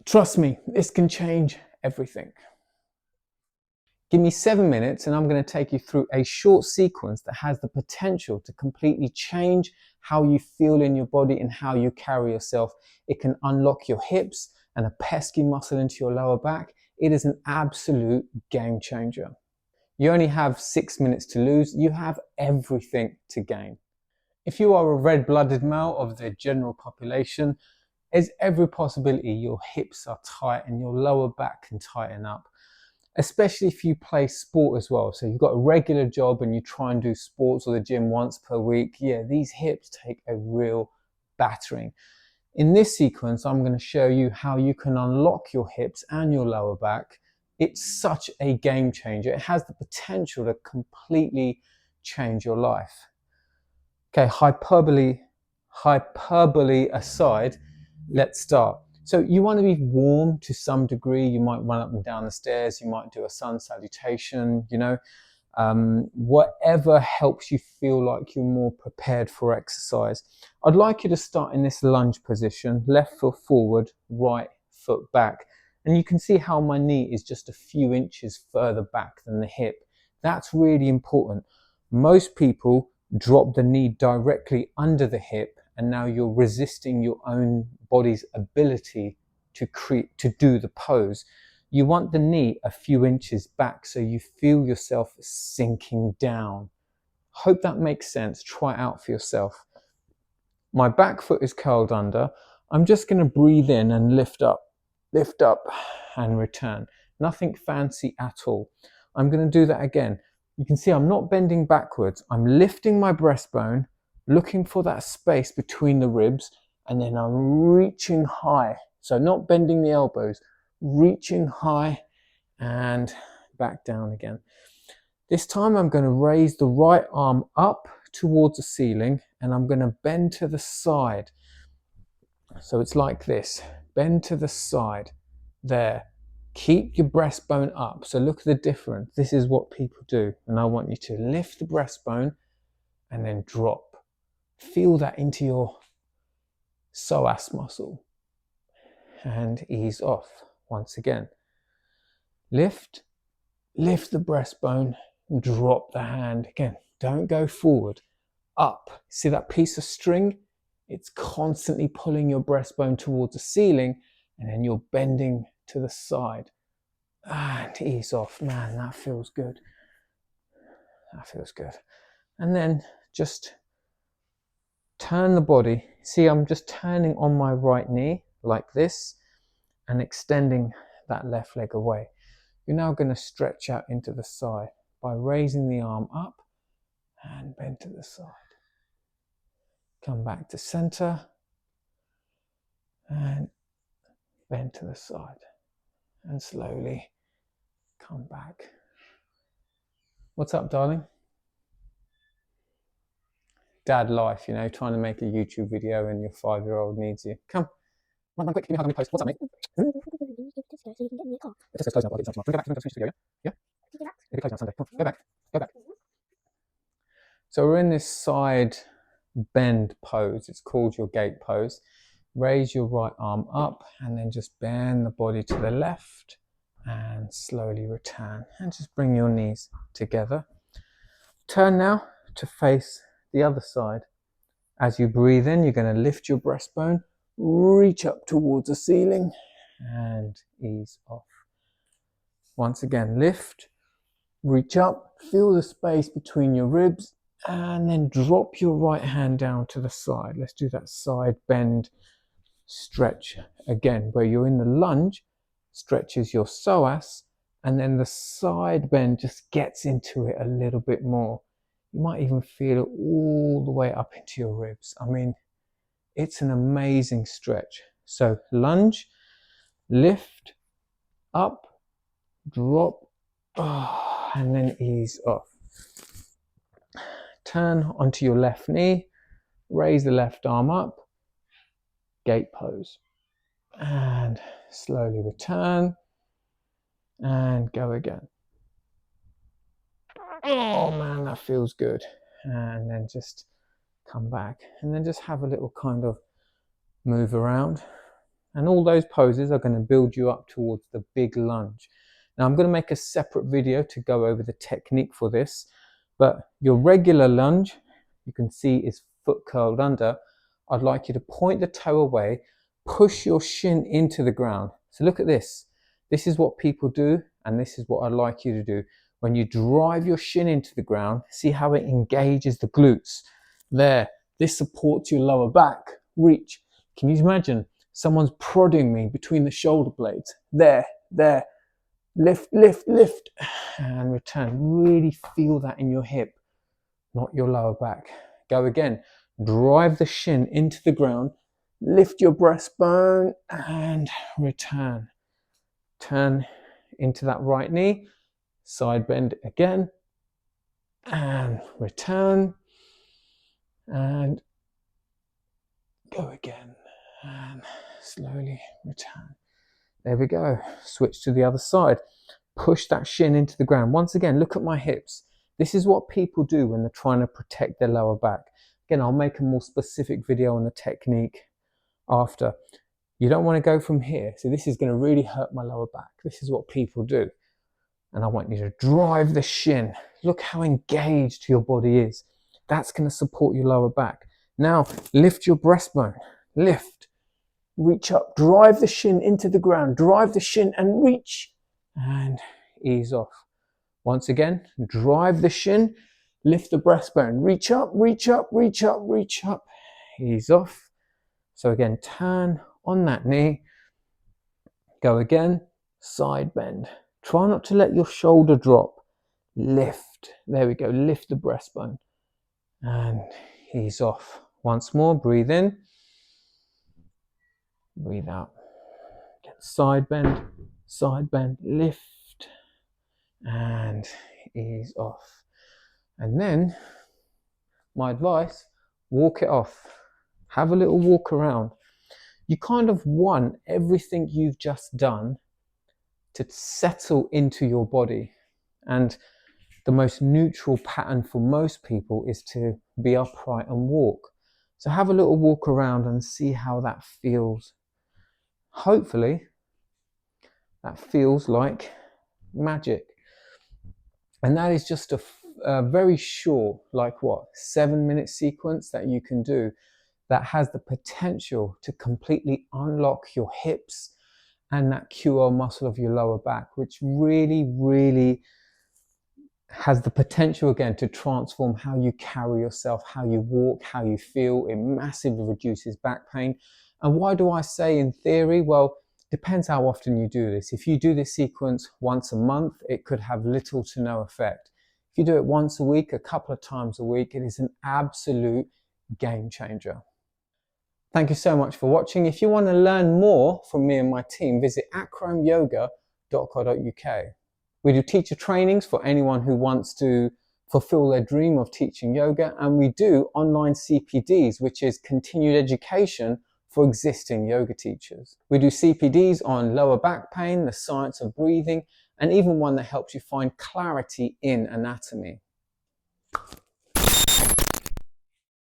Trust me, this can change everything. Give me 7 minutes and I'm going to take you through a short sequence that has the potential to completely change how you feel in your body and how you carry yourself. It can unlock your hips and a pesky muscle into your lower back. It is an absolute game changer. You only have 6 minutes to lose. You have everything to gain. If you are a red-blooded male of the general population, there's every possibility your hips are tight and your lower back can tighten up, especially if you play sport as well. So you've got a regular job and you try and do sports or the gym once per week. Yeah, these hips take a real battering. In this sequence, I'm going to show you how you can unlock your hips and your lower back. It's such a game changer. It has the potential to completely change your life. Okay, hyperbole aside, let's start. So you want to be warm to some degree. You might run up and down the stairs. You might do a sun salutation, whatever helps you feel like you're more prepared for exercise. I'd like you to start in this lunge position, left foot forward, right foot back. And you can see how my knee is just a few inches further back than the hip. That's really important. Most people drop the knee directly under the hip, and now you're resisting your own body's ability to do the pose. You want the knee a few inches back so you feel yourself sinking down. Hope that makes sense. Try it out for yourself. My back foot is curled under. I'm just going to breathe in and lift up and return. Nothing fancy at all. I'm going to do that again. You can see I'm not bending backwards. I'm lifting my breastbone, looking for that space between the ribs, and then I'm reaching high. So not bending the elbows, reaching high and back down again. This time I'm going to raise the right arm up towards the ceiling and I'm going to bend to the side. So it's like this, bend to the side, there. Keep your breastbone up. So look at the difference. This is what people do. And I want you to lift the breastbone and then drop. Feel that into your psoas muscle and ease off. Once again, lift the breastbone, drop the hand. Again, don't go forward, up. See that piece of string? It's constantly pulling your breastbone towards the ceiling and then you're bending to the side and ease off. Man, that feels good. That feels good. And then just turn the body. See, I'm just turning on my right knee like this and extending that left leg away. You're now going to stretch out into the side by raising the arm up and bend to the side. Come back to center and bend to the side and slowly come back. What's up, darling? Dad life, trying to make a YouTube video and your 5-year-old needs you. Come, run quick, give me a hug on your post. What's up, mate? Let's just close now. I'll get some. Go back. Finish the video, yeah? Yeah? It'll be closing on Sunday. Come on, go back. So we're in this side bend pose. It's called your gate pose. Raise your right arm up and then just bend the body to the left and slowly return. And just bring your knees together. Turn now to face the other side. As you breathe in, you're going to lift your breastbone, reach up towards the ceiling and ease off. Once again, lift, reach up, feel the space between your ribs and then drop your right hand down to the side. Let's do that side bend stretch again, where you're in the lunge, stretches your psoas, and then the side bend just gets into it a little bit more. You might even feel it all the way up into your ribs. I mean, it's an amazing stretch. So lunge, lift, up, drop, and then ease off. Turn onto your left knee, raise the left arm up, gate pose, and slowly return and go again. Oh man, that feels good. And then just come back and then just have a little kind of move around. And all those poses are going to build you up towards the big lunge. Now I'm going to make a separate video to go over the technique for this, but your regular lunge, you can see, is foot curled under. I'd like you to point the toe away, push your shin into the ground. So look at this. This is what people do, and this is what I'd like you to do. When you drive your shin into the ground, see how it engages the glutes. There, this supports your lower back. Reach. Can you imagine someone's prodding me between the shoulder blades? There, there. Lift, lift, lift, and return. Really feel that in your hip, not your lower back. Go again. Drive the shin into the ground. Lift your breastbone and return. Turn into that right knee. Side bend again and return. And go again and slowly return. There we go. Switch to the other side. Push that shin into the ground. Once again, look at my hips. This is what people do when they're trying to protect their lower back. Again, I'll make a more specific video on the technique after. You don't want to go from here. So this is going to really hurt my lower back. This is what people do. And I want you to drive the shin. Look how engaged your body is. That's going to support your lower back. Now, lift your breastbone. Lift. Reach up. Drive the shin into the ground. Drive the shin and reach. And ease off. Once again, drive the shin. Lift the breastbone. Reach up, reach up, reach up, reach up. Ease off. So again, turn on that knee. Go again. Side bend. Try not to let your shoulder drop. Lift. There we go. Lift the breastbone. And ease off. Once more, breathe in. Breathe out. Again, side bend, lift, and ease off. And then, my advice, walk it off. Have a little walk around. You kind of want everything you've just done to settle into your body. And the most neutral pattern for most people is to be upright and walk. So have a little walk around and see how that feels. Hopefully, that feels like magic. And that is just a very short, like 7-minute sequence that you can do that has the potential to completely unlock your hips and that QL muscle of your lower back, which really, really has the potential again to transform how you carry yourself, how you walk, how you feel. It massively reduces back pain. And why do I say in theory? Well, depends how often you do this. If you do this sequence once a month, it could have little to no effect. If you do it once a week, a couple of times a week, it is an absolute game changer. Thank you so much for watching. If you want to learn more from me and my team, visit acromyoga.co.uk. We do teacher trainings for anyone who wants to fulfill their dream of teaching yoga, and we do online CPDs, which is continued education for existing yoga teachers. We do CPDs on lower back pain, the science of breathing, and even one that helps you find clarity in anatomy.